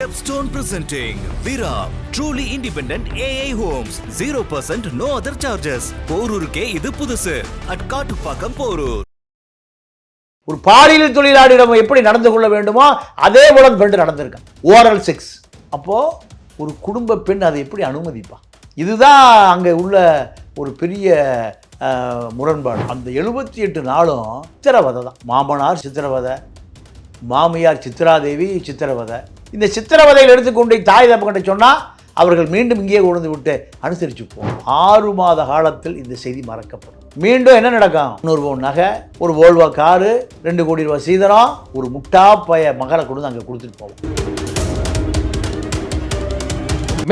Stepstone presenting Vira, truly independent AI homes, 0% no other charges. போரூருக்கே இது புதுசு. at Kattupakkam Porur. ஒரு பாலியல் தொழிலாளியிடம் எப்படி நடந்து கொள்ள வேண்டுமோ அதே போல பெண் நடந்திருக்கான். Oral sex. அப்போ ஒரு குடும்ப பெண் அதை எப்படி அனுமதிப்பா? இதுதான் அங்கே உள்ள ஒரு பெரிய முரண்பாடு. அந்த 78 நாளும் சித்திரவதை தான். மாமனார் சித்திரவதை, மாமியார் சித்ராதேவி சித்திரவதை. இந்த சித்திரவதையில் எடுத்துக்கொண்டு தாய் தப்பக்கிட்ட சொன்னால் அவர்கள் மீண்டும் இங்கேயே கொண்டு விட்டு அனுசரித்து போவோம். 6 மாத காலத்தில் இந்த செய்தி மறக்கப்படும். மீண்டும் என்ன நடக்கும்? 100 பவுன் நகை, ஒரு வோல்வோ காரு, 2 கோடி ரூபாய் சீதனம், ஒரு முட்டா பய மகளை கொண்டு அங்கே கொடுத்துட்டு போவோம்.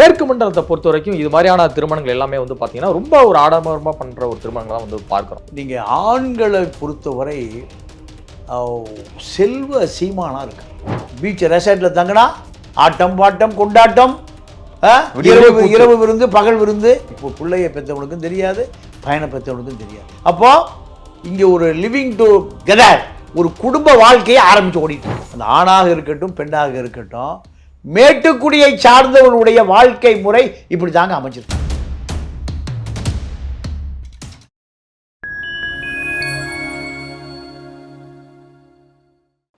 மேற்கு மண்டலத்தை பொறுத்த வரைக்கும் இது மாதிரியான திருமணங்கள் எல்லாமே வந்து பார்த்தீங்கன்னா ரொம்ப ஒரு ஆடம்பரமாக பண்ணுற ஒரு திருமணங்களாக வந்து பார்க்குறோம். நீங்கள் ஆண்களை பொறுத்தவரை செல்வ சீமானா இருக்கு. பீச் ரெசார்ட்டில் தங்கினா ஆட்டம் பாட்டம் கொண்டாட்டம், இரவு விருந்து பகல் விருந்து. இப்போ பிள்ளைய பெற்றவனுக்கும் தெரியாது, பயணம் பெற்றவனுக்கும் தெரியாது. அப்போ இங்கே ஒரு லிவிங் டுகெதர், ஒரு குடும்ப வாழ்க்கையை ஆரம்பித்து ஓடிட்டு, அந்த ஆணாக இருக்கட்டும் பெண்ணாக இருக்கட்டும், மேட்டுக்குடியை சார்ந்தவர்களுடைய வாழ்க்கை முறை இப்படி தாங்க அமைச்சிருக்கு.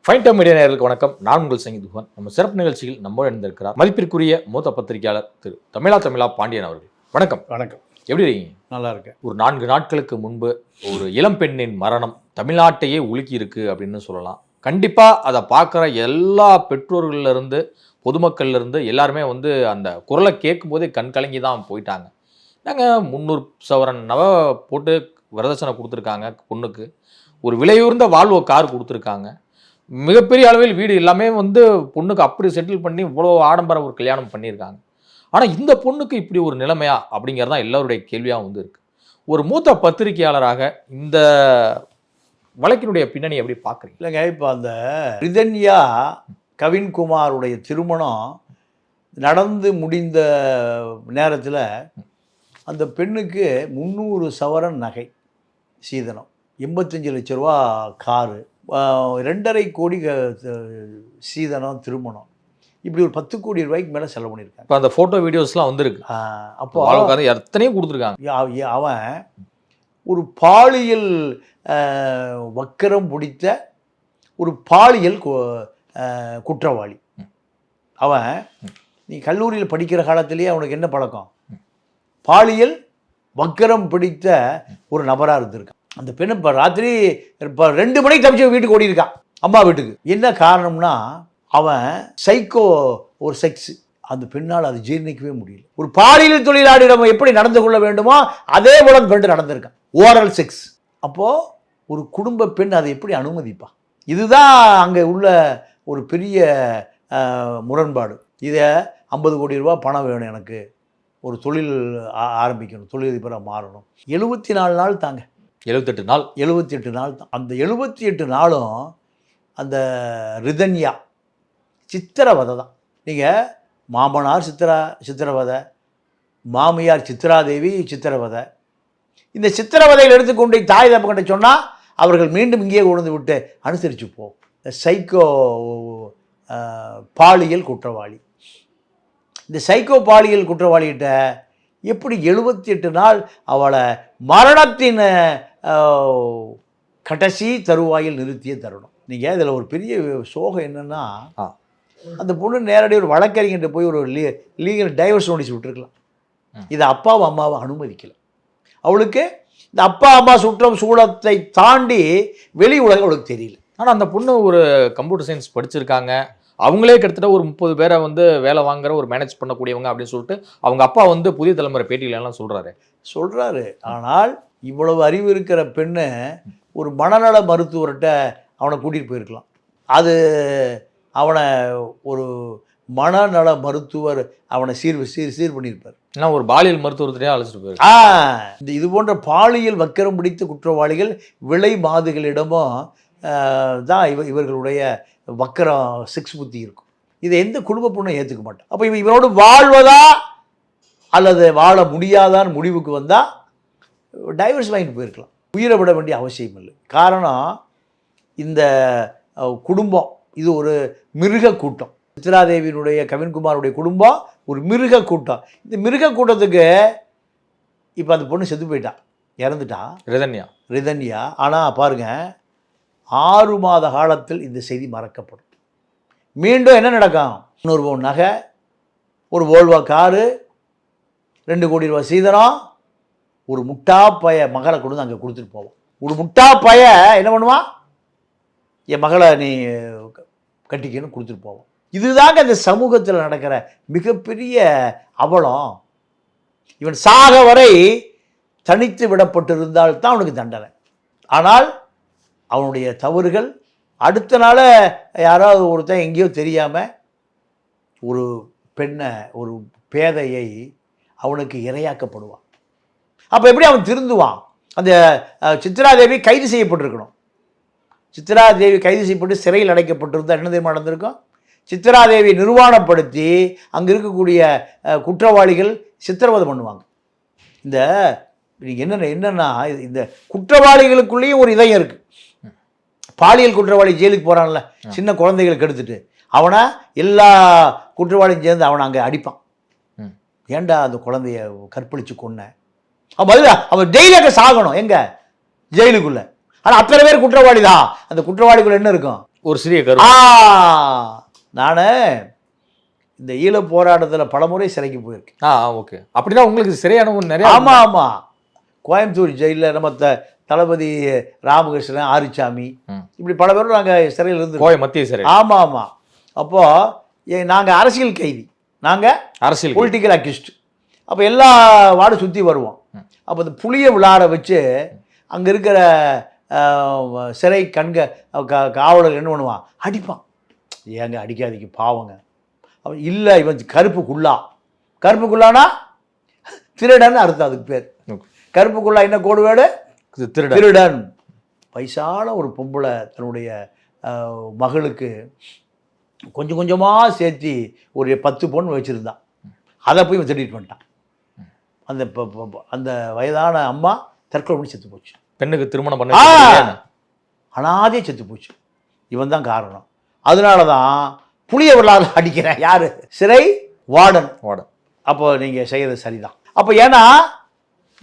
ஃபைன் டைம் மீடியா நேயர்களுக்கு வணக்கம். நான் உங்கள் சங்கீதுகன். நம்ம சிறப்பு நிகழ்ச்சியில் நம்மோடு இருந்திருக்கிறார் மதிப்பிற்குரிய மூத்த பத்திரிகையாளர் திரு தமிழா பாண்டியன் அவர்கள். வணக்கம். வணக்கம். எப்படி இருக்கீங்க? நல்லா இருக்கேன். ஒரு 4 நாட்களுக்கு முன்பு ஒரு இளம் பெண்ணின் மரணம் தமிழ்நாட்டையே உலுக்கி இருக்கு அப்படின்னு சொல்லலாம். கண்டிப்பாக அதை பார்க்குற எல்லா பெற்றோர்கள்லேருந்து பொதுமக்கள்லேருந்து எல்லாருமே வந்து அந்த குரலை கேட்கும் போதே கண் கலங்கி தான் போயிட்டாங்க. நாங்கள் 300 சவரன் நகை போட்டு வரதட்சணை கொடுத்துருக்காங்க பொண்ணுக்கு, ஒரு விலையுயர்ந்த வால்வோ கார் கொடுத்துருக்காங்க, மிகப்பெரிய அளவில் வீடு எல்லாமே வந்து பொண்ணுக்கு அப்படி செட்டில் பண்ணி இவ்வளோ ஆடம்பர ஒரு கல்யாணம் பண்ணியிருக்காங்க. ஆனால் இந்த பொண்ணுக்கு இப்படி ஒரு நிலைமையா அப்படிங்கிறது தான் எல்லாருடைய கேள்வியாக வந்து இருக்குது. ஒரு மூத்த பத்திரிகையாளராக இந்த வழக்கினுடைய பின்னணி எப்படி பார்க்குறீங்க? இல்லைங்க, இப்போ அந்த ரிதன்யா கவின்குமாருடைய திருமணம் நடந்து முடிந்த நேரத்தில் அந்த பெண்ணுக்கு 300 சவரன் நகை சீதனம், 85 லட்ச ரூபா காரு, 2.5 கோடி சீதனம் திருமணம், இப்படி ஒரு 10 கோடி ரூபாய்க்கு மேலே செலவு பண்ணியிருக்காங்க. இப்போ அந்த ஃபோட்டோ வீடியோஸ்லாம் வந்துருக்கு. அப்போ எத்தனையும் கொடுத்துருக்காங்க. அவன் ஒரு பாலியல் வக்கரம் பிடித்த ஒரு பாலியல் குற்றவாளி. அவன் நீ கல்லூரியில் படிக்கிற காலத்திலேயே அவனுக்கு என்ன பழக்கம்? பாலியல் வக்கரம் பிடித்த ஒரு நபராக இருந்திருக்கான். அந்த பெண்ணு இப்போ ராத்திரி 2 மணிக்கு தப்பிச்சு வீட்டுக்கு ஓடி இருக்கான், அம்மா வீட்டுக்கு. என்ன காரணம்னா அவன் சைக்கோ ஒரு செக்ஸ். அந்த பெண்ணால் அது ஜீர்ணிக்கவே முடியல. ஒரு பாலியல் தொழிலாளியிடம் எப்படி நடந்து கொள்ள வேண்டுமோ அதே போல பெண் நடந்திருக்கான். Oral sex. அப்போது ஒரு குடும்ப பெண் அதை எப்படி அனுமதிப்பா? இதுதான் அங்கே உள்ள ஒரு பெரிய முரண்பாடு. இதை 50 கோடி ரூபா பணம் வேணும், எனக்கு ஒரு தொழில் ஆரம்பிக்கணும், தொழிலதிபராக மாறணும். 74 நாள் தாங்க. 78 நாள் தான். அந்த 78 நாளும் அந்த ரிதன்யா சித்திரவதை தான். நீங்கள் மாமனார் சித்திரவதை, மாமியார் சித்ராதேவி சித்திரவதை. இந்த சித்திரவதையில் எடுத்துக்கொண்டு தாய் தப்பக்கிட்ட சொன்னால் அவர்கள் மீண்டும் இங்கேயே கொண்டு விட்டு அனுசரித்து போவோம். சைக்கோ பாலியல் குற்றவாளி. இந்த சைக்கோ பாலியல் குற்றவாளிகிட்ட எப்படி 78 நாள் அவளை மரணத்தின் கடைசி தருவாயில் நிறுத்திய தருணம். நீங்கள் இதில் ஒரு பெரிய சோகம் என்னென்னா, அந்த பொண்ணு நேரடியாக ஒரு வழக்கறிஞர்கிட்ட போய் ஒரு லீகல் டைவர்ஸ் நோட்டீஸ் விட்டுருக்கலாம். இதை அப்பாவும் அம்மாவை அனுமதிக்கலை. அவளுக்கு இந்த அப்பா அம்மா சுற்றம் சூழத்தை தாண்டி வெளி உலகம் அவளுக்கு தெரியல. ஆனால் அந்த பொண்ணு ஒரு கம்ப்யூட்டர் சயின்ஸ் படிச்சிருக்காங்க, அவங்களே கிட்டத்தட்ட ஒரு 30 பேரை வந்து வேலை வாங்குற ஒரு மேனேஜ் பண்ணக்கூடியவங்க அப்படின்னு சொல்லிட்டு அவங்க அப்பா வந்து புதிய தலைமுறை பேட்டியிலெல்லாம் சொல்கிறாரு. ஆனால் இவ்வளவு அறிவு இருக்கிற பெண்ணு ஒரு மனநல மருத்துவர்கிட்ட அவனை கூட்டிகிட்டு போயிருக்கலாம். அது அவனை ஒரு மனநல மருத்துவர் அவனை சீர் பண்ணியிருப்பார். ஏன்னா ஒரு பாலியல் மருத்துவத்தையே அழைச்சிட்டு போயிருக்காரு. இது போன்ற பாலியல் வக்கரம் பிடித்த குற்றவாளிகள் விலை மாதுகளிடமும் தான் இவர்களுடைய வக்கரம் செக்ஸ் புத்தி இருக்கும். இதை எந்த குடும்ப பொண்ணும் ஏற்றுக்க மாட்டான். அப்போ இவனோடு வாழ்வதா அல்லது வாழ முடியாதான்னு முடிவுக்கு வந்தால் டைவர்ஸ் வாங்கிட்டு போயிருக்கலாம். உயிரை விட வேண்டிய அவசியம் இல்லை. காரணம் இந்த குடும்பம் இது ஒரு மிருக கூட்டம். சித்ராதேவியினுடைய கவின்குமாருடைய குடும்பம் ஒரு மிருக கூட்டம். இந்த மிருக கூட்டத்துக்கு இப்போ அந்த பொண்ணு செத்து போயிட்டான், இறந்துட்டா, ரிதன்யா. ஆனால் பாருங்க, 6 மாத காலத்தில் இந்த செய்தி மறக்கப்படும். மீண்டும் என்ன நடக்கும்? 100 பவுன் நகை, ஒரு வோல்வா காரு, 2 கோடி ரூபாய் சீதனம், ஒரு முட்டா பைய மகளை கொண்டு வந்து அங்கே கொடுத்துட்டு போவோம். ஒரு முட்டா பைய என்ன பண்ணுவான்? என் மகளை நீ கட்டிக்கன்னு கொடுத்துட்டு போவோம். இதுதாங்க இந்த சமூகத்தில் நடக்கிற மிகப்பெரிய அவலம். இவன் சாக வரை தனித்து விடப்பட்டிருந்தால் தான் அவனுக்கு தண்டனை. ஆனால் அவனுடைய தவறுகள் அடுத்த நாள் யாராவது ஒருத்தன் எங்கேயோ தெரியாமல் ஒரு பெண்ணை, ஒரு பேதையை அவனுக்கு இரையாக்கப்படுவான். அப்போ எப்படி அவன் திருந்துவான்? அந்த சித்ராதேவி கைது செய்யப்பட்டிருக்கணும். சித்ராதேவி கைது செய்யப்பட்டு சிறையில் அடைக்கப்பட்டிருந்தால் என்ன தெரியுமா நடந்திருக்கும்? சித்ராதேவி நிர்வாணப்படுத்தி அங்கே இருக்கக்கூடிய குற்றவாளிகள் சித்திரவதை பண்ணுவாங்க. இந்த என்னென்னா இந்த குற்றவாளிகளுக்குள்ளேயும் ஒரு இதயம் இருக்குது. பாலியல் குற்றவாளி ஜெயிலுக்கு போகிறான்ல, சின்ன குழந்தைகளுக்கு எடுத்துட்டு, அவனை எல்லா குற்றவாளியும் சேர்ந்து அவனை அங்கே அடிப்பான். ஏண்டா அந்த குழந்தைய கற்பழித்து கொன்ன? அவன் பதிலா அவன் ஜெயிலுக்கு சாகணும். எங்க? ஜெயிலுக்குள்ள. ஆனால் அத்தனை பேர் குற்றவாளி தான். அந்த குற்றவாளிக்குள்ள என்ன இருக்கும்? ஒரு சிறிய கரு. நான் இந்த ஈழ போராட்டத்தில் பலமுறை சிறைக்கு போயிருக்கேன். ஓகே. அப்படின்னா உங்களுக்கு சிறையான நிறைய. ஆமாம் ஆமாம். கோயம்புத்தூர் ஜெயிலில் நம்ம தளபதி ராமகிருஷ்ணன், ஆரிச்சாமி, இப்படி பல பேரும் நாங்கள் சிறையில் இருந்து மத்திய சிறை. ஆமாம் ஆமாம். அப்போது நாங்கள் அரசியல் கைதி, நாங்கள் அரசியல் பொலிட்டிக்கல் அக்யூஸ்ட். அப்போ எல்லா வார்டு சுற்றி வருவோம். அப்போ இந்த புளிய விழார வச்சு அங்கே இருக்கிற சிறை காவலர் என்ன பண்ணுவான்? அடிப்பான். ஏங்க அடிக்காதீங்க, பாவங்க. அவன் இல்லை, இவன் கருப்புக்குள்ளானா திருடன் அர்த்தம். அதுக்கு பேர் கருப்புக்குள்ளா. என்ன கோடு வேடு? திருடன். வயசான ஒரு பொம்பளை தன்னுடைய மகளுக்கு கொஞ்சம் கொஞ்சமாக சேர்த்து ஒரு 10 பவுன் வச்சுருந்தான். அதை போய் இவன் திருடிட்டு வந்துட்டான். அந்த வயதான அம்மா தற்கொலை பண்ணி செத்து போச்சு. பெண்ணுக்கு திருமணம் பண்ண அனாதே செத்து போச்சு. இவன் தான் காரணம். அதனால தான் புளிய விழாவில் அடிக்கிறேன். யாரு? சிறை வார்டன். அப்போ நீங்கள் செய்கிறது சரிதான். அப்போ ஏன்னா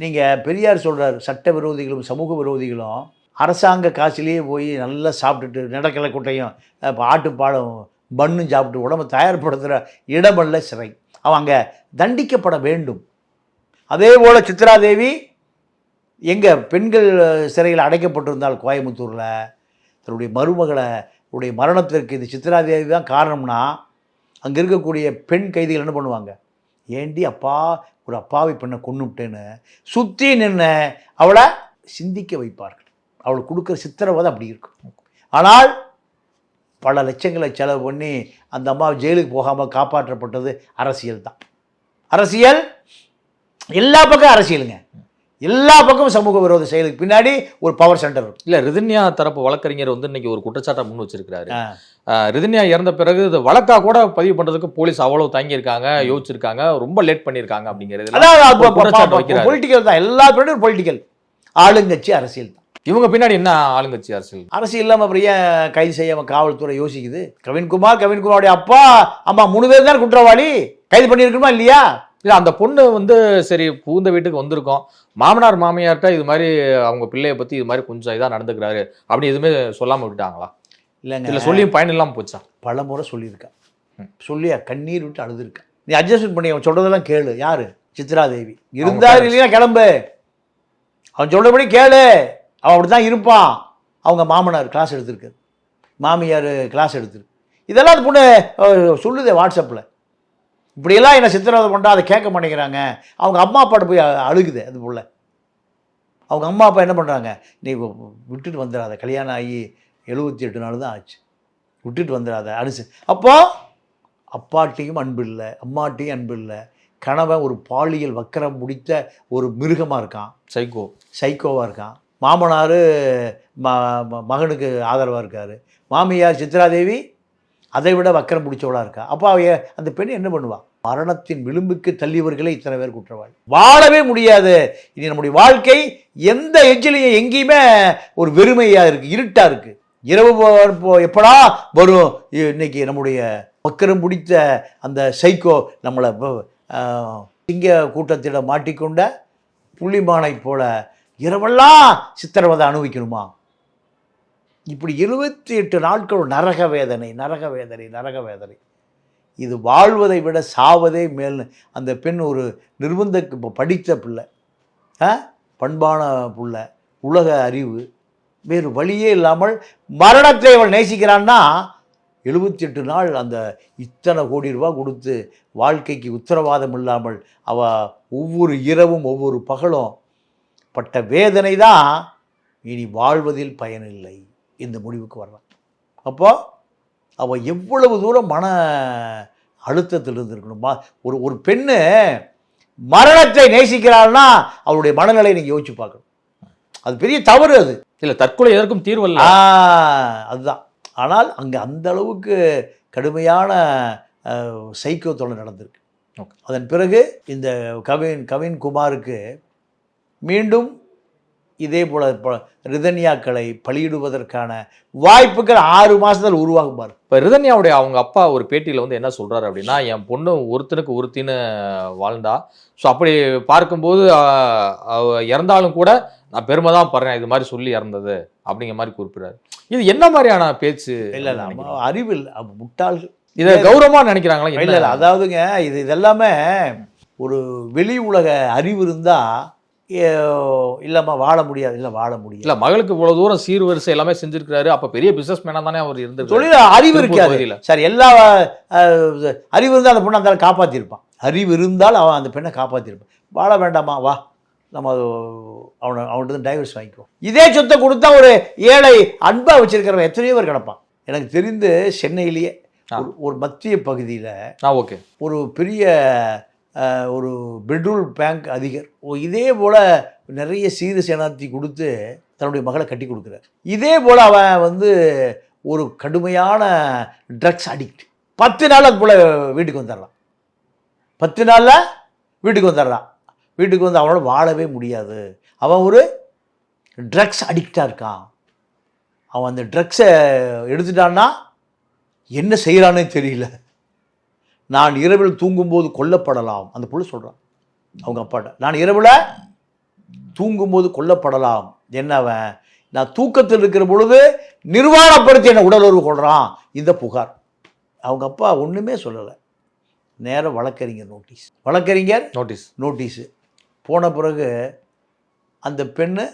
நீங்கள் பெரியார் சொல்கிறார், சட்ட விரோதிகளும் சமூக விரோதிகளும் அரசாங்க காசிலேயே போய் நல்லா சாப்பிட்டுட்டு நடக்கலை குட்டையும் ஆட்டுப்பாலும் பண்ணும் சாப்பிட்டு உடம்பை தயார்படுத்துகிற இடமல்ல சிறை. அவன் அங்கே தண்டிக்கப்பட வேண்டும். அதே போல் சித்ராதேவி எங்கே பெண்கள் சிறையில் அடைக்கப்பட்டிருந்தால் கோயம்புத்தூரில் தன்னுடைய மருமகளை உடைய மரணத்திற்கு இது சித்ராதேவி தான் காரணம்னா, அங்கே இருக்கக்கூடிய பெண் கைதிகள் என்ன பண்ணுவாங்க? ஏண்டி அப்பா ஒரு அப்பாவி பெண்ணை கொன்னுவிட்டேன்னு சுற்றி நின்று அவளை சிந்திக்க வைப்பார்கள். அவளுக்கு கொடுக்குற சித்திரவதை அப்படி இருக்கும். ஆனால் பல லட்சங்களை செலவு பண்ணி அந்த அம்மா ஜெயிலுக்கு போகாமல் காப்பாற்றப்பட்டது அரசியல் தான். அரசியல் எல்லா பக்கம் அரசியலுங்க. எல்லா பக்கமும் சமூக விரோத செயலுக்கு பின்னாடி ஒரு பவர் சென்டர் இருக்கும். இல்லை, ரிதன்யா தரப்பு வழக்கறிஞர் இன்னைக்கு ஒரு குற்றச்சாட்டை முன் வச்சிருக்கிறாரு. ரிதன்யா இறந்த பிறகு இது வழக்கா கூட பதிவு பண்றதுக்கு போலீஸ் அவ்வளவு தங்கியிருக்காங்க, யோசிச்சிருக்காங்க, ரொம்ப லேட் பண்ணியிருக்காங்க அப்படிங்கிறது. பொலிட்டிக்கல் தான். எல்லா பேரும் பொலிட்டிக்கல். ஆளுங்கட்சி அரசியல் தான். இவங்க பின்னாடி என்ன ஆளுங்கட்சி அரசியல்? அரசியல் இல்லாமல் அப்புறம் ஏன் கைது செய்யாமல் காவல்துறை யோசிக்குது? கவின்குமாருடைய அப்பா அம்மா 3 பேர் தான் குற்றவாளி. கைது பண்ணியிருக்கணுமா இல்லையா? இல்லை, அந்த பொண்ணு சரி புகுந்த வீட்டுக்கு வந்திருக்கோம், மாமனார் மாமியார்கிட்ட இது மாதிரி அவங்க பிள்ளைய பற்றி இது மாதிரி கொஞ்சம் இதாக நடந்துக்கிறாரு அப்படி எதுவுமே சொல்லாமல் விட்டுட்டாங்களா? இல்லைங்க, இல்லை சொல்லியும் பயன் இல்லாமல் போச்சா? பல முறை சொல்லியிருக்கேன். சொல்லியா கண்ணீர் விட்டு அழுதுருக்கேன். நீ அட்ஜஸ்ட்மெண்ட் பண்ணி அவன் சொல்கிறதெல்லாம் கேளு. யார்? சித்ராதேவி. இருந்தார் இல்லையா கிளம்பு. அவன் சொல்கிறபடி கேளு. அவன் அப்படி தான் இருப்பான். அவங்க மாமனார் கிளாஸ் எடுத்திருக்காரு, மாமியார் கிளாஸ் எடுத்திருக்கு. இதெல்லாம் அந்த பொண்ணு சொல்லுதே வாட்ஸ்அப்பில். இப்படியெல்லாம் என்ன சித்திரவதை பண்ணுறா, அதை கேட்க மாட்டேங்கிறாங்க. அவங்க அம்மா அப்பாட்ட போய் அழுகுது அது போல். அவங்க அம்மா அப்பா என்ன பண்ணுறாங்க? நீ விட்டுட்டு வந்துடாத, கல்யாணம் ஆகி 78 நாள் தான் ஆச்சு, விட்டுட்டு வந்துடாத அனுசு. அப்போ அப்பாட்டையும் அன்பு இல்லை, அம்மாட்டையும் அன்பு இல்லை. கணவன் ஒரு பாலியல் வக்கரம் முடித்த ஒரு மிருகமாக இருக்கான், சைக்கோவாக இருக்கான். மாமனார் மகனுக்கு ஆதரவாக இருக்கார். மாமியார் சித்ராதேவி அதை விட வக்கரம் பிடிச்சவளாக இருக்கா. அப்போ அந்த பெண் என்ன பண்ணுவாள்? மரணத்தின் விளிம்புக்கு தள்ளியவர்களே இத்தனை பேர் குற்றவாளி. வாழவே முடியாது. இனி நம்முடைய வாழ்க்கை எந்த எஜ்ஜிலையும் எங்கேயுமே ஒரு வெறுமையாக இருக்குது, இருட்டாக இருக்குது. இரவு எப்படா வரும் இன்னைக்கு நம்முடைய வக்கரம் பிடித்த அந்த சைக்கோ நம்மளை சிங்க கூட்டத்திடம் மாட்டிக்கொண்ட புள்ளிமானை போல இரவெல்லாம் சித்திரவதை அனுபவிக்கணுமா? இப்படி 28 நாட்கள் நரக வேதனை நரக வேதனை நரக வேதனை. இது வாழ்வதை விட சாவதே மேல். அந்த பெண் ஒரு நிர்பந்த படித்த பிள்ளை, பண்பான பிள்ளை, உலக அறிவு, வேறு வழியே இல்லாமல் மரணத்தை அவள் நேசிக்கிறான்னா 78 நாள் அந்த இத்தனை கோடி ரூபா கொடுத்து வாழ்க்கைக்கு உத்தரவாதம் இல்லாமல் அவள் ஒவ்வொரு இரவும் ஒவ்வொரு பகலும் பட்ட வேதனை தான் இனி வாழ்வதில் பயனில்லை இந்த முடிவுக்கு வர்றான். அப்போ அவள் எவ்வளவு தூரம் மன அழுத்தத்தில் இருந்திருக்கணுமா? ஒரு பெண்ணு மரணத்தை நேசிக்கிறாள்னா அவளுடைய மனநிலை நீங்கள் யோசிச்சு பார்க்கணும். அது பெரிய தவறு. அது இல்லை, தற்கொலை எதற்கும் தீர்வு இல்லை. அதுதான். ஆனால் அங்கே அந்த அளவுக்கு கடுமையான சைக்கோ தொலை நடந்திருக்கு. அதன் பிறகு இந்த கவின் குமாருக்கு மீண்டும் இதே போல ரிதன்யாக்களை பலியிடுவதற்கான வாய்ப்புகள் 6 மாதத்தில் உருவாகுமாறு. இப்போ ரிதன்யாவுடைய அவங்க அப்பா ஒரு பேட்டியில் வந்து என்ன சொல்கிறாரு அப்படின்னா, என் பொண்ணு ஒருத்தனுக்கு ஒருத்தின்னு வாழ்ந்தா, ஸோ அப்படி பார்க்கும்போது இறந்தாலும் கூட நான் பெருமை தான் படுறேன் இது மாதிரி சொல்லி இறந்தது அப்படிங்கிற மாதிரி குறிப்பிடாரு. இது என்ன மாதிரியான பேச்சு? இல்லை அறிவில் முட்டாள்கள் இதை கௌரவமாக நினைக்கிறாங்களா? இல்லை இல்லை, அதாவதுங்க இதெல்லாமே ஒரு வெளி உலக அறிவு இருந்தால் இல்லம்மா வாழ முடியாது. இல்லை வாழ முடியாது. இல்லை, மகளுக்கு இவ்வளோ தூரம் சீர்வரிசை எல்லாமே செஞ்சிருக்கிறாரு. அப்போ பெரிய பிஸ்னஸ் மேனாக தானே அவர் இருந்து தொழில் அறிவு இருக்காது. சரி, எல்லா அறிவு இருந்தால் அந்த பொண்ணை அந்த காப்பாற்றிருப்பான். அறிவு இருந்தால் அவன் அந்த பெண்ணை காப்பாற்றிருப்பான். வாழ வேண்டாமா, வா நம்ம அவன்கிட்ட டைவர்ஸ் வாங்கிக்குவோம். இதே சொத்தை கொடுத்தா ஒரு ஏழை அன்பாக வச்சிருக்கிறவன் எத்தனையோ பேர் கிடப்பான். எனக்கு தெரிந்து சென்னையிலேயே ஒரு மத்திய பகுதியில் ஓகே ஒரு பெரிய ஒரு பெட்ரோல் பேங்க் அதிகர் இதே போல் நிறைய சீரு சேனாத்தி கொடுத்து தன்னுடைய மகளை கட்டி கொடுக்குறார். இதே போல் அவன் வந்து ஒரு கடுமையான ட்ரக்ஸ் அடிக்ட். 10 நாள் அது போல் வீட்டுக்கு வந்துடலாம். 10 நாளில் வீட்டுக்கு வந்துடலாம். வீட்டுக்கு வந்து அவனோட வாழவே முடியாது. அவன் ஒரு ட்ரக்ஸ் அடிக்டாக இருக்கான். அவன் அந்த ட்ரக்ஸை எடுத்துட்டான்னா என்ன செய்கிறானே தெரியல. நான் இரவில் தூங்கும்போது கொல்லப்படலாம். அந்த புள்ள சொல்கிறான் அவங்க அப்பாட்ட, நான் இரவில் தூங்கும்போது கொல்லப்படலாம். என்னவன் நான் தூக்கத்தில் இருக்கிற பொழுது நிர்வாணப்படுத்தி என்னை உடலுறவு கொள்கிறான். இந்த புகார். அவங்க அப்பா ஒன்றுமே சொல்லலை. நேரம் வழக்கறிஞர் நோட்டீஸு போன பிறகு அந்த பெண்ணு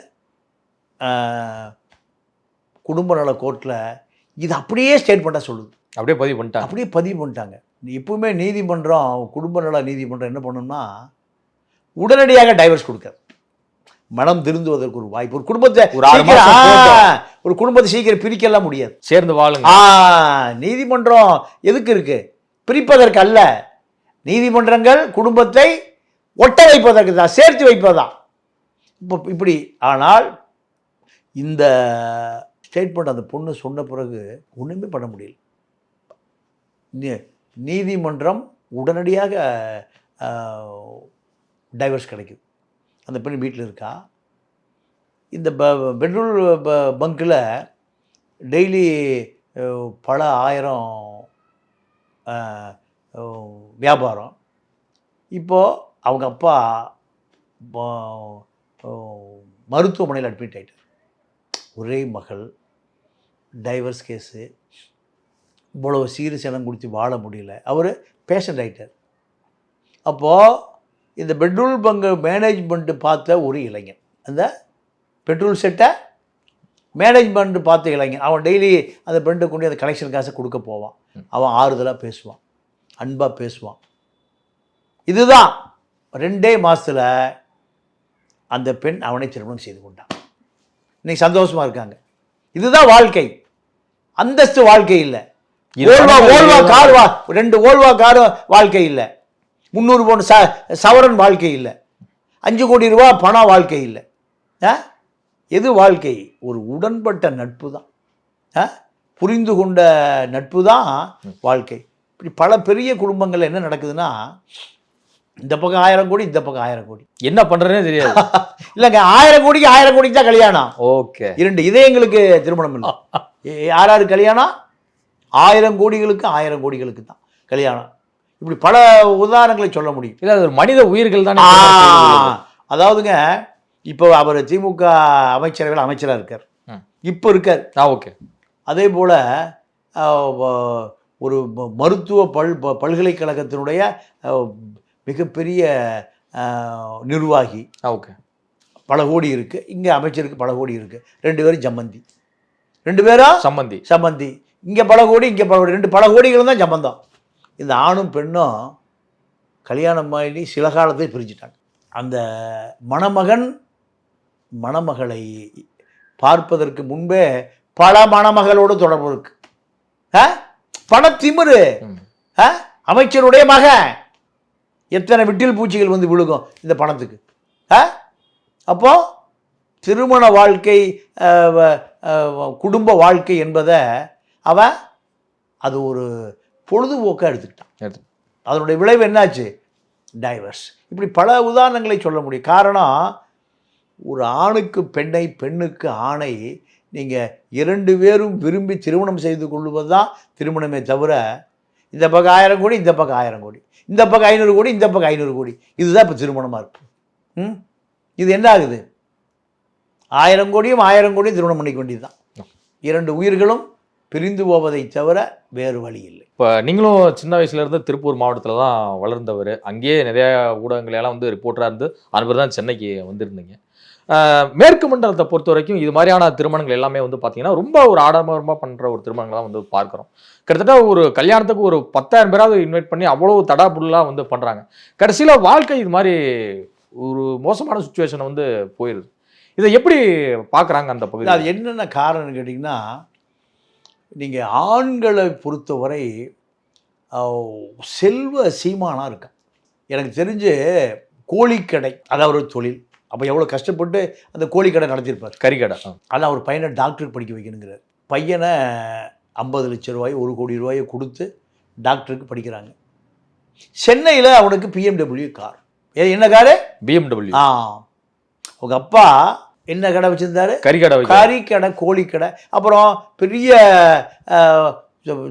குடும்ப நல கோர்ட்டில் இது அப்படியே ஸ்டேட்மெண்ட்டாக சொல்லுது. அப்படியே பதிவு பண்ணிட்டாங்க. எப்பவுமே நீதிமன்றம், குடும்ப நல நீதிமன்றம் என்ன பண்ணணும்னா உடனடியாக டைவர்ஸ் கொடுக்காது. மனம் திருந்துவதற்கு ஒரு வாய்ப்பு. ஒரு குடும்பத்தை சீக்கிரம் பிரிக்கலாம் முடியாது. சேர்ந்து வாழுங்க. நீதிமன்றம் எதுக்கு இருக்கு? பிரிப்பதற்கு அல்ல. நீதிமன்றங்கள் குடும்பத்தை ஒட்ட வைப்பதற்கு தான், சேர்த்து வைப்பதுதான். இப்படி. ஆனால் இந்த ஸ்டேட்மெண்ட் அந்த பொண்ணு சொன்ன பிறகு ஒன்றுமே பண்ண முடியல. நீதிமன்றம் உடனடியாக டைவர்ஸ் கிடைக்குது. அந்த பெண் வீட்டில் இருக்கா. இந்த பெட்ரோல் பங்கில் டெய்லி பல ஆயிரம் வியாபாரம். இப்போது அவங்க அப்பா மருத்துவமனையில் அட்மிட் ஆகிட்டார். ஒரே மகள், டைவர்ஸ் கேஸு, இவ்வளோ சீரியஸெல்லாம் கொடுத்து வாழ முடியல. அவர் பேஷண்ட் ஆகிட்டார். அப்போது இந்த பெட்ரோல் பங்கு மேனேஜ்மெண்ட்டு பார்த்த ஒரு இளைஞன், அந்த பெட்ரோல் செட்டை மேனேஜ்மெண்ட்டு பார்த்த இளைஞன், அவன் டெய்லி அந்த பெண்டை கொண்டு அந்த கலெக்ஷன் காசை கொடுக்க போவான். அவன் ஆறுதலாக பேசுவான், அன்பாக பேசுவான். இதுதான் 2 மாதத்தில் அந்த பெண் அவனை திருமணம் செய்து கொண்டான். இன்னைக்கு சந்தோஷமாக இருக்காங்க. இதுதான் வாழ்க்கை. அந்தஸ்து வாழ்க்கை இல்லை. 2 ஓல்வா கார் வாழ்க்கை இல்லை. 300 பவுன் சவரன் வாழ்க்கை இல்லை. 5 கோடி ரூபா பணம் வாழ்க்கை இல்லை. எது வாழ்க்கை? ஒரு உடன்பட்ட நட்பு தான், புரிந்து கொண்ட நட்பு தான் வாழ்க்கை. இப்படி பல பெரிய குடும்பங்கள் என்ன நடக்குதுன்னா, இந்த பக்கம் 1000 கோடி, இந்த பக்கம் 1000 கோடி, என்ன பண்றதுனே தெரியாது. இல்லைங்க, 1000 கோடிக்கு 1000 கோடிக்கு தான் கல்யாணம். ஓகே, 2 இதயங்களுக்கு திருமணம் இல்லை. யார் கல்யாணம்? 1000 கோடிகளுக்கு 1000 கோடிகளுக்கு தான். கல்யாணம். இப்படி பல உதாரணங்களை சொல்ல முடியும். இல்லை, அது ஒரு மனித உயிர்கள் தானே. அதாவதுங்க, இப்போ அவர் திமுக அமைச்சரவையில் அமைச்சராக இருக்கார், இப்போ இருக்கார். ஓகே. அதே போல் ஒரு மருத்துவ பல்கலைக்கழகத்தினுடைய மிகப்பெரிய நிர்வாகி. ஓகே. பல கோடி இருக்குது. இங்கே அமைச்சருக்கு பல கோடி இருக்குது. 2 பேரும் சம்மந்தி, 2 பேரும் சம்மந்தி. இங்கே பல கோடி, இங்கே பல கோடி, 2 பல கோடிகளும் தான் சம்பந்தம். இந்த ஆணும் பெண்ணும் கல்யாணம் ஆகி சில காலத்தை பிரிச்சுட்டாங்க. அந்த மணமகன் மணமகளை பார்ப்பதற்கு முன்பே பல மணமகளோடு தொடர்பு இருக்கு. பணத்திமிரு. அமைச்சருடைய மகன், எத்தனை விட்டில் பூச்சிகள் வந்து விழுகும் இந்த பணத்துக்கு. அப்போ திருமண வாழ்க்கை, குடும்ப வாழ்க்கை என்பதை அவன் அது ஒரு பொழுதுபோக்காக எடுத்துக்கிட்டான். அதனுடைய விளைவு என்னாச்சு? டைவர்ஸ். இப்படி பல உதாரணங்களை சொல்ல முடியும். காரணம், ஒரு ஆணுக்கு பெண்ணை, பெண்ணுக்கு ஆணை நீங்கள் 2 பேரும் விரும்பி திருமணம் செய்து கொள்வது தான் திருமணமே தவிர, இந்த பக்கம் 1000 கோடி, இந்த பக்கம் 1000 கோடி, இந்த பக்கம் 500 கோடி, இந்த பக்கம் 500 கோடி, இதுதான் இப்போ திருமணமாக இருக்கு. இது என்ன ஆகுது? 1000 கோடியும் 1000 கோடியும் திருமணம் பண்ணிக்க வேண்டியது தான். 2 உயிர்களும் பிரிந்து போவதை தவிர வேறு வழி இல்லை. இப்போ நீங்களும் சின்ன வயசுலேருந்து திருப்பூர் மாவட்டத்தில் தான் வளர்ந்தவர். அங்கேயே நிறைய ஊடகங்களெல்லாம் வந்து ரிப்போர்ட்டராக இருந்து அனுப்பி தான் சென்னைக்கு வந்திருந்தீங்க. மேற்கு மண்டலத்தை பொறுத்த வரைக்கும் இது மாதிரியான திருமணங்கள் எல்லாமே வந்து பார்த்தீங்கன்னா ரொம்ப ஒரு ஆடம்பரமாக பண்ணுற ஒரு திருமணங்களாக வந்து பார்க்குறோம். கிட்டத்தட்ட ஒரு கல்யாணத்துக்கு ஒரு 10,000 பேராவது இன்வைட் பண்ணி அவ்வளோ தடாபுல்லாக வந்து பண்ணுறாங்க. கடைசியில் வாழ்க்கை இது மாதிரி ஒரு மோசமான சுச்சுவேஷனை வந்து போயிடுது. இதை எப்படி பார்க்குறாங்க அந்த பகுதி? அது என்னென்ன காரணம்னு கேட்டிங்கன்னா, நீங்கள் ஆண்களை பொறுத்தவரை செல்வ சீமானாக இருக்கா. எனக்கு தெரிஞ்சு கோழிக்கடை, அதாவது ஒரு தொழில். அப்போ எவ்வளோ கஷ்டப்பட்டு அந்த கோழிக்கடை நடத்தியிருப்பார், கறிக்கடை. ஆனால் அவர் பையனை டாக்டருக்கு படிக்க வைக்கணுங்கிறார். பையனை 50 லட்சம் ரூபாய், 1 கோடி ரூபாயை கொடுத்து டாக்டருக்கு படிக்கிறாங்க. சென்னையில் அவனுக்கு BMW கார். என்ன காரு? BMW. உங்கள் அப்பா என்ன கடை வச்சுருந்தாரு? கறிக்கடை, கோழிக்கடை. அப்புறம் பெரிய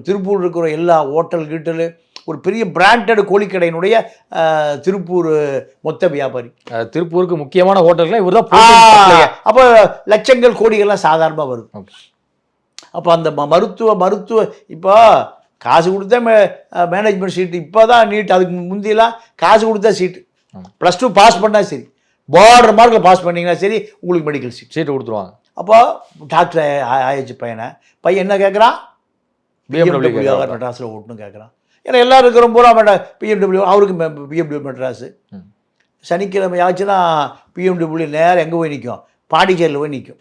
திருப்பூர் இருக்கிற எல்லா ஹோட்டல் கீட்டலு, ஒரு பெரிய பிராண்டட் கோழிக்கடையினுடைய திருப்பூர் மொத்த வியாபாரி. திருப்பூருக்கு முக்கியமான ஹோட்டல்கள் இவர் தான். அப்போ லட்சங்கள் கோடிகள்லாம் சாதாரணமாக வருது. அப்போ அந்த மருத்துவ இப்போ காசு கொடுத்தா மேனேஜ்மெண்ட் சீட்டு, இப்போ தான் நீட். அதுக்கு முந்தியெல்லாம் காசு கொடுத்தா சீட்டு. +2 பாஸ் பண்ணால் சரி, பார்டர் மார்க்கில் பாஸ் பண்ணிங்கன்னா சரி, உங்களுக்கு மெடிக்கல் சீட்டு கொடுத்துருவாங்க. அப்போ டாக்டர் ஆயிடுச்சு பையன் என்ன கேட்குறான்? BMW மெட்ராஸில் ஓட்டணும் கேட்குறான். ஏன்னா எல்லோரும் இருக்கிற பூரா BMW, அவருக்கு BMW மெட்ராஸு. சனிக்கிழமை ஆச்சுன்னா BMW நேரம் எங்கே போய் நிற்கும்? பாண்டிச்சேரியில் போய் நிற்கும்.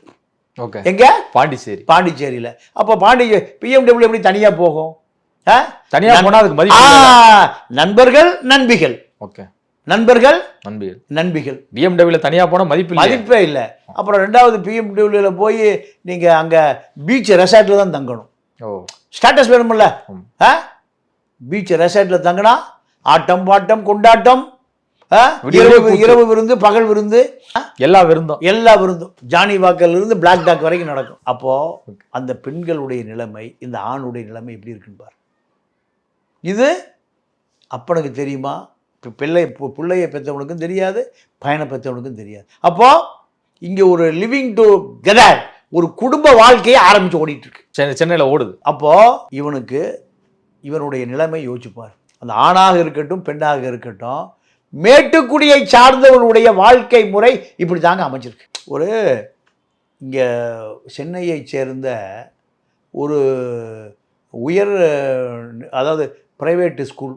ஓகே. எங்கே? பாண்டிச்சேரியில். அப்போ BMW எப்படி தனியாக போகும்? தனியாக போனால் அதுக்கு மதிப்பு. நண்பர்கள் நண்பிகள். ஓகே. நண்பர்கள் நண்பிகள். BMW தனியாக போனால் மதிப்பே இல்லை. அப்புறம் 2வது BMW போய் நீங்கள் அங்கே பீச் ரெசார்ட்டில் தான் தங்கணும். ஸ்டேட்டஸ் வேணுமில்ல? பீச் ரெசார்ட்டில் தங்கினா ஆட்டம் பாட்டம் கொண்டாட்டம், இரவு விருந்து, பகல் விருந்து, எல்லா விருந்தும் ஜானி வாக்கர்ல இருந்து பிளாக் டாக் வரைக்கும் நடக்கும். அப்போ அந்த பெண்களுடைய நிலைமை, இந்த ஆணுடைய நிலைமை எப்படி இருக்குன்னு பாரு. இது அப்பனுக்கு தெரியுமா? பிள்ளையை பெற்றவனுக்கும் தெரியாது, பையனை பெற்றவனுக்கும் தெரியாது. அப்போ இங்கே ஒரு லிவிங் டுகெதர், ஒரு குடும்ப வாழ்க்கையை ஆரம்பிச்சு ஓடிட்டு இருக்கு. சென்னையில் ஓடுது. அப்போ இவனுடைய நிலைமை யோசிச்சுப்பார். அந்த ஆணாக இருக்கட்டும், பெண்ணாக இருக்கட்டும், மேட்டுக்குடியை சார்ந்தவனுடைய வாழ்க்கை முறை இப்படி தாங்க அமைச்சிருக்கு. ஒரு இங்கே சென்னையை சேர்ந்த ஒரு உயர், அதாவது பிரைவேட்டு ஸ்கூல்,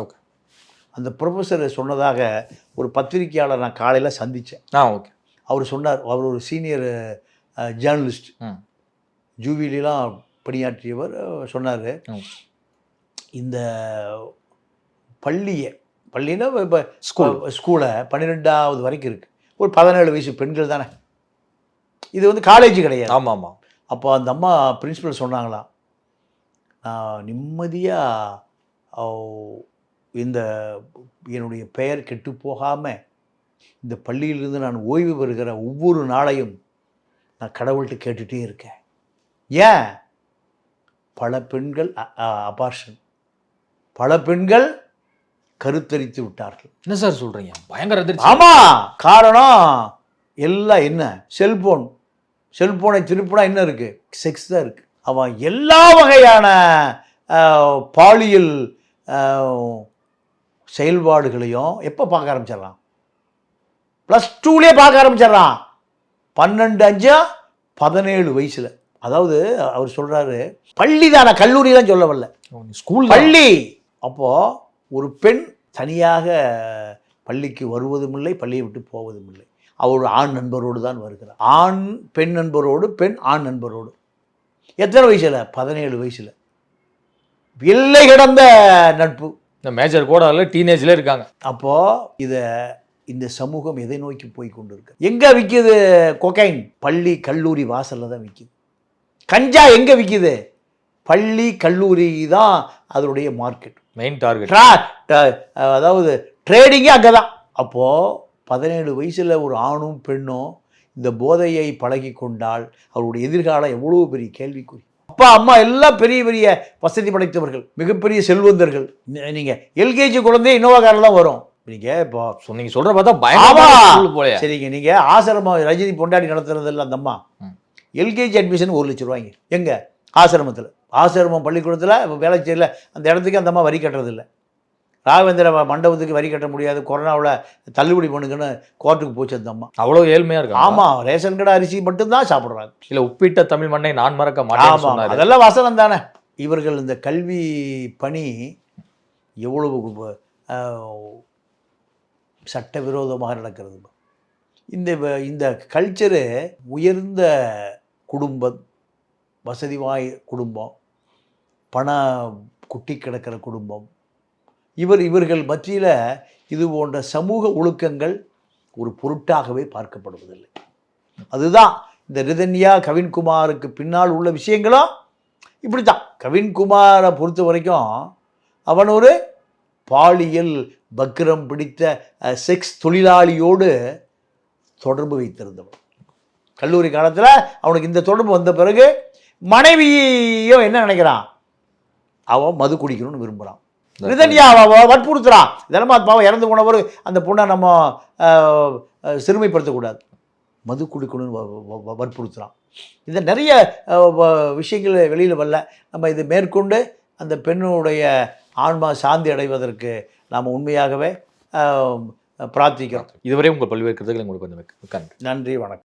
ஓகே, அந்த ப்ரொஃபஸர் சொன்னதாக ஒரு பத்திரிகையாளர் நான் காலையில் சந்தித்தேன். ஓகே. அவர் சொன்னார், அவர் ஒரு சீனியர் ஜேர்னலிஸ்ட், ஜூவிலாம் பணியாற்றியவர். சொன்னார், இந்த பள்ளின்னா இப்போ ஸ்கூலை 12வது வரைக்கும் இருக்குது. ஒரு 17 வயசு பெண்கள் தானே, இது வந்து காலேஜ் கிடையாது. ஆமாம். அப்போ அந்த அம்மா பிரின்சிபல் சொன்னாங்களாம், நான் நிம்மதியாக இந்த என்னுடைய பெயர் கெட்டு போகாமல் இந்த பள்ளியிலிருந்து நான் ஓய்வு பெறுகிற ஒவ்வொரு நாளையும் நான் கடவுள்கிட்ட கேட்டுகிட்டே இருக்கேன். ஏன்? பல பெண்கள் அபார்ஷன், பல பெண்கள் கருத்தரித்து விட்டார்கள். என்ன சார் சொல்றீங்க? பயங்கர அதிர்ச்சி. ஆமா, காரணம் எல்லாம் என்ன, செல்போனை திருப்பினா என்ன இருக்கு, செக்ஸ் தான் இருக்கு. அவன் எல்லா வகையான பாலியல் செயல்பாடுகளையும் எப்போ பார்க்க ஆரம்பிச்சிடறான்? +2 பார்க்க ஆரம்பிச்சிடறான். 12-5-17 வயசுல. அதாவது அவர் சொல்றாரு, பள்ளி தானே, கல்லூரியெல்லாம் சொல்ல வரல, ஸ்கூல், பள்ளி. அப்போ ஒரு பெண் தனியாக பள்ளிக்கு வருவதும் இல்லை, பள்ளியை விட்டு போவதும் இல்லை. அவள் ஆண் நண்பரோடு தான் வருகிறார். ஆண் பெண் நண்பரோடு, பெண் ஆண் நண்பரோடு. எத்தனை வயசுல? 17 வயசுல. எல்லை கடந்த நட்பு. இந்த மேஜர் கூட டீனேஜ்ல இருக்காங்க. அப்போ இந்த சமூகம் எதை நோக்கி போய் கொண்டு இருக்கு? எங்க விற்கிது கொக்கைன்? பள்ளி கல்லூரி வாசல்ல தான் விற்கிது. கஞ்சா எங்க விற்கிது? பள்ளி கல்லூரி தான் அதனுடைய மார்க்கெட், மெயின் டார்கெட். அதாவது ட்ரேடிங்கே அங்கே தான். அப்போது 17 வயசில் ஒரு ஆணும் பெண்ணும் இந்த போதையை பழகி கொண்டால் அவருடைய எதிர்காலம் எவ்வளோ பெரிய கேள்விக்குறி. அப்பா அம்மா எல்லாம் பெரிய பெரிய வசதி படைத்தவர்கள், மிகப்பெரிய செல்வந்தர்கள். நீங்கள் எல்கேஜி குழந்தைய இன்னோவா காரில் தான் வரும். நீங்கள் இப்போ நீங்கள் சொல்கிற பார்த்தா பயங்கரமா போல. சரிங்க, நீங்கள் ஆசிரமம் ரஜினி பொண்டாடி நடத்துறதில்ல அந்த அம்மா, எல்கேஜி அட்மிஷன் 1 லட்ச ரூபாய்ங்க. எங்கே? ஆசிரமத்தில். ஆசிரமம் பள்ளிக்கூடத்தில் வேலைச்சேரியில் அந்த இடத்துக்கு அந்த அம்மா வரி கட்டுறதில்லை. ராகவேந்திர மண்டபத்துக்கு வரி கட்ட முடியாது, கொரோனாவில் தள்ளுபடி பண்ணுங்கன்னு கோர்ட்டுக்கு போச்சு அந்த அம்மா. அவ்வளோ ஏழ்மையாக இருக்கு. ஆமாம், ரேஷன் கடை அரிசி மட்டும்தான் சாப்பிட்றாங்க. இல்லை, உப்பிட்ட தமிழ் மண்ணை நான் மறக்க மாட்டேன். அதெல்லாம் வசனம் தானே. இவர்கள் இந்த கல்வி பணி எவ்வளவு சட்டவிரோதமாக நடக்கிறது. இந்த கல்ச்சரு உயர்ந்த குடும்பம், வசதிவாய் குடும்பம், பண குட்டி கிடக்கிற குடும்பம், இவர்கள் மத்தியில் இது போன்ற சமூக ஒழுக்கங்கள் ஒரு பொருட்டாகவே பார்க்கப்படுவதில்லை. அதுதான் இந்த ரிதன்யா கவின்குமாருக்கு பின்னால் உள்ள விஷயங்களும் இப்படி தான். கவின்குமாரை பொறுத்த வரைக்கும் அவன் ஒரு பாலியல் பக்கிரம் பிடித்த செக்ஸ் தொழிலாளியோடு தொடர்பு வைத்திருந்தவன். கல்லூரி காலத்தில் அவனுக்கு இந்த தொடர்பு வந்த பிறகு மனைவியும் என்ன நினைக்கிறான், அவன் மது குடிக்கணும்னு விரும்புகிறான். ரிதன்யா வற்புறுத்துறான். இதெல்லாம் பாவம் இறந்து போனவர் அந்த பொண்ணை நம்ம சிறுமைப்படுத்தக்கூடாது, மது குடிக்கணும்னு வற்புறுத்துறான். இந்த நிறைய விஷயங்கள் வெளியில் வரல. நம்ம இது மேற்கொண்டு அந்த பெண்ணுடைய ஆன்மா சாந்தி அடைவதற்கு நாம் உண்மையாகவே பிரார்த்திக்கிறோம். இதுவரை உங்கள் பல்வேறு கருத்துக்களை உங்களுக்கு நன்றி. நன்றி, வணக்கம்.